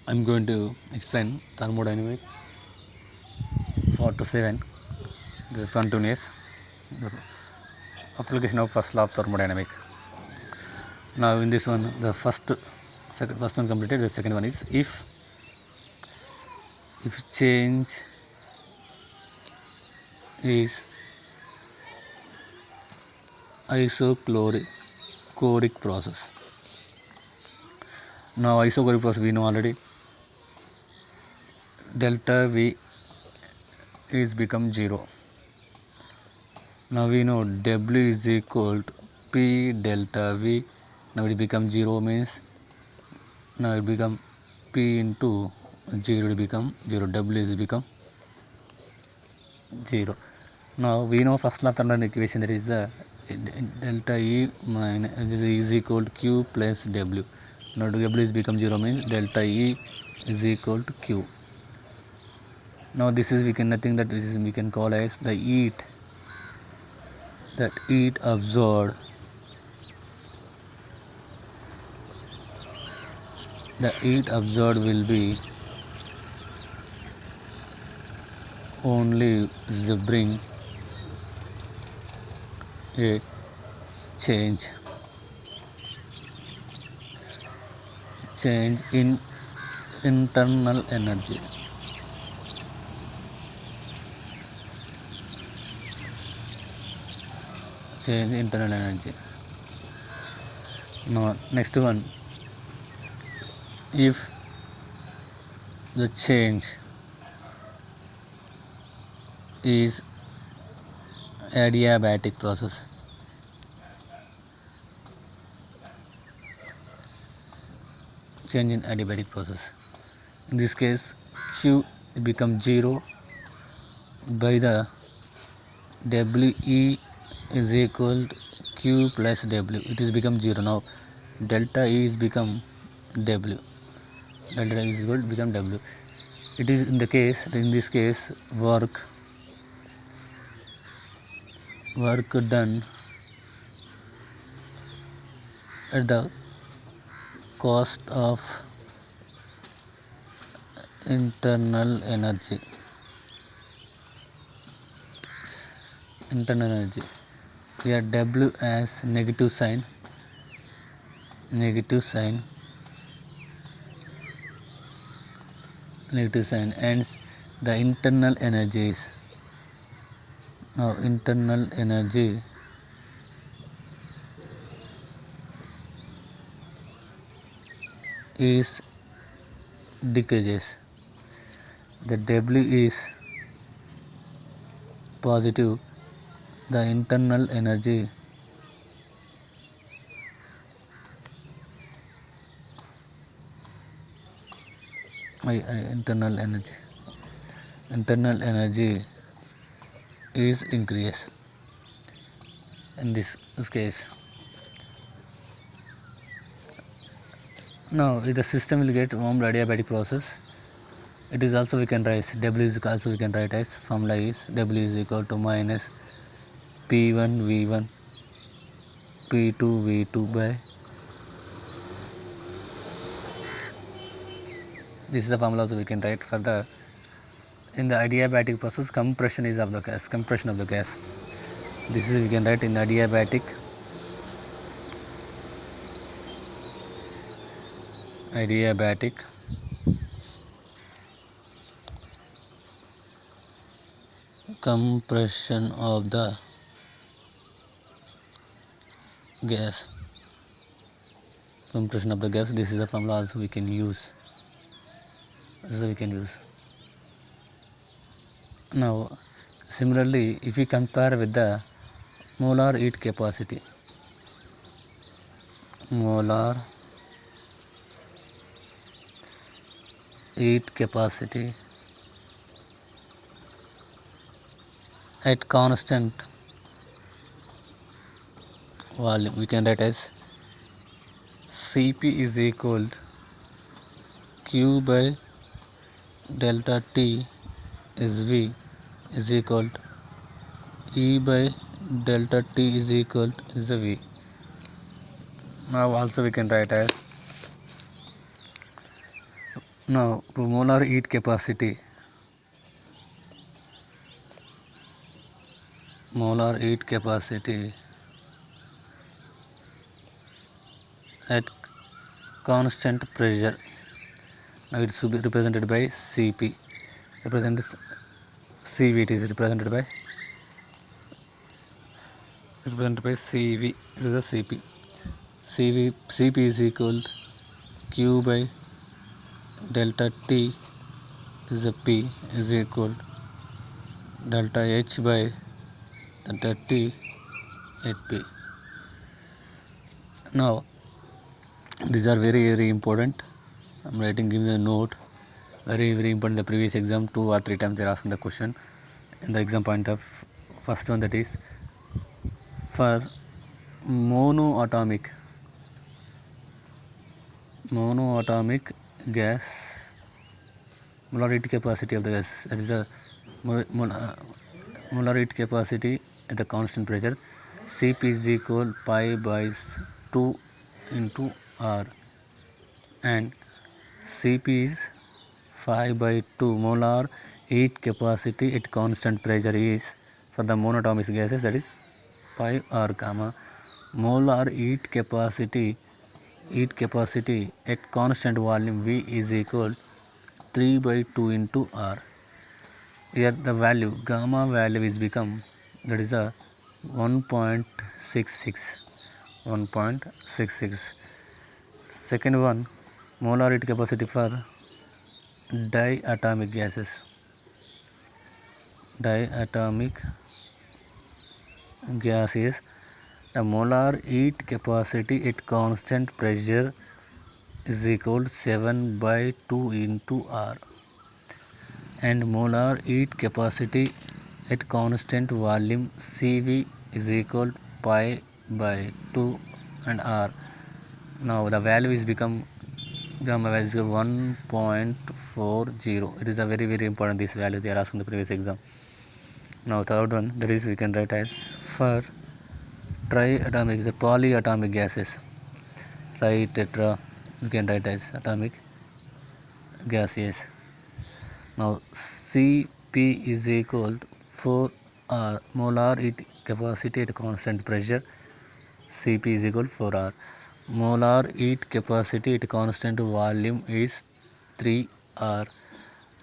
I'm going to explain thermodynamic 4 to 7. This is continuous application of first law of thermodynamic. Now in this one, the first one completed. The second one is if change is isochloric process. Now isochloric process we know already. Delta V is become 0. Now we know W is equal to P delta V. Now it become 0 means now it become P into 0 will become 0. W is become 0. Now we know first law of thermodynamic equation, that is delta E minus is equal to Q plus W. Now W is become 0 means delta E is equal to Q. Now this is we can call as the heat absorbed. The heat absorbed will be only bring a change in internal energy. Change internal energy. Now next one, if the change is adiabatic process, change in adiabatic process, in this case Q becomes 0 by the WE is equal to Q plus W. It is become 0. Now delta E is become W. Delta E is equal to become W. It is in this case work done at the cost of internal energy. Here W as negative sign, and the internal energy is, now internal energy is decreases. The W is positive, the internal energy is increased in this case. Now if the system will get warmed adiabatic process, it is also we can write W is also we can write as formula is W is equal to minus P1 V1 P2 V2 by, this is the formula also we can write for the, in the adiabatic process compression of the gas. This is we can write in adiabatic compression of the gas. This is a formula also we can use. Now similarly, if we compare with the molar heat capacity, at constant volume, we can write as Cp is equal to Q by delta T is V is equal to E by delta T is equal to is the V. Now also we can write as Now molar heat capacity at constant pressure. Now it should be represented by Cp. Represents Cv. It is represented by Cv. It is a Cp. Cp is equal to Q by delta T is a P is equal to delta H by delta T at P. Now these are very important. I'm writing, giving a note. Very important. The previous exam 2 or 3 times they are asking the question in the exam point of first one, that is for monoatomic gas, molar heat capacity of the gas, that is the molar heat capacity at the constant pressure. Cp is equal pi by 2 into R, and Cp is 5 by 2. Molar heat capacity at constant pressure is for the monatomic gases, that is pi R, comma molar heat capacity at constant volume V is equal 3 by 2 into R. Here the value, gamma value is become, that is a 1.66. Second one, molar heat capacity for diatomic gases. Diatomic gases, the molar heat capacity at constant pressure is equal to 7 by 2 into R, and molar heat capacity at constant volume Cv is equal to pi by 2 and R. Now the value is become, gamma value is 1.40. It is a very important, this value they are asking the previous exam. Now third one, that is we can write as for triatomic, the polyatomic gases, tri-tetra, you can write as atomic gases. Now Cp is equal to 4R, molar heat capacity at constant pressure. Cp is equal to 4R. Molar heat capacity at constant volume is 3R.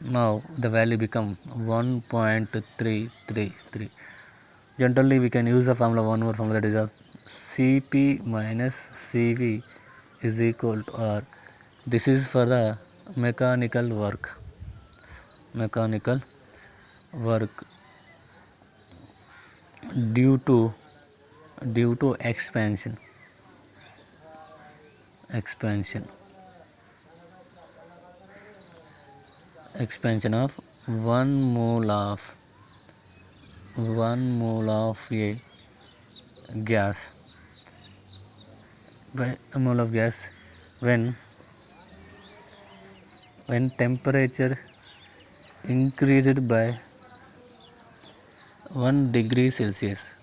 Now the value become 1.333. Generally we can use the formula, one more formula, that is a Cp minus Cv is equal to R. This is for the mechanical work due to expansion of 1 mole of a gas, by a mole of gas, when temperature increased by 1 degree Celsius.